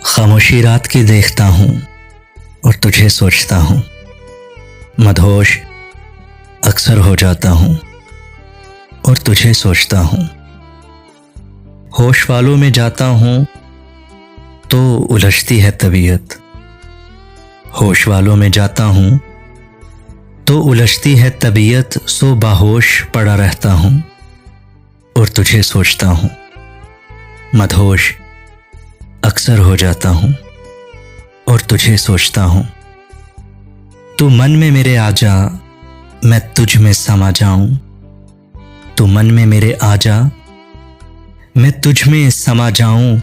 खामोशी रात की देखता हूँ और तुझे सोचता हूँ। मदहोश अक्सर हो जाता हूँ और तुझे सोचता हूँ। होश वालों में जाता हूँ तो उलझती है तबीयत। होश वालों में जाता हूँ तो उलझती है तबीयत। सो बाहोश पड़ा रहता हूँ और तुझे सोचता हूँ। मदहोश अक्सर हो जाता हूँ और तुझे सोचता हूँ। तू मन में मेरे आ जा, मैं तुझ में समा जाऊं। तू मन में मेरे आ जा, मैं तुझ में समा जाऊं।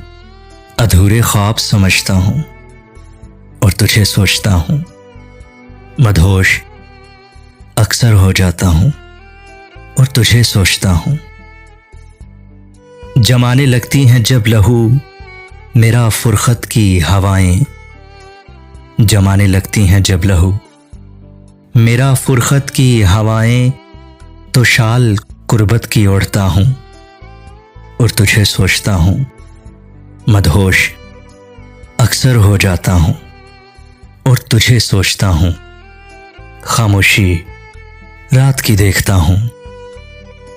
अधूरे ख्वाब समझता हूँ और तुझे सोचता हूँ। मदहोश अक्सर हो जाता हूँ और तुझे सोचता हूँ। जमाने लगती हैं जब लहू मेरा फुरखत की हवाएं। जमाने लगती हैं जब लहू मेरा फुरखत की हवाएं। तो शाल कुर्बत की ओढ़ता हूँ और तुझे सोचता हूँ। मदहोश अक्सर हो जाता हूँ और तुझे सोचता हूँ। खामोशी रात की देखता हूँ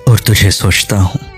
और तुझे सोचता हूँ।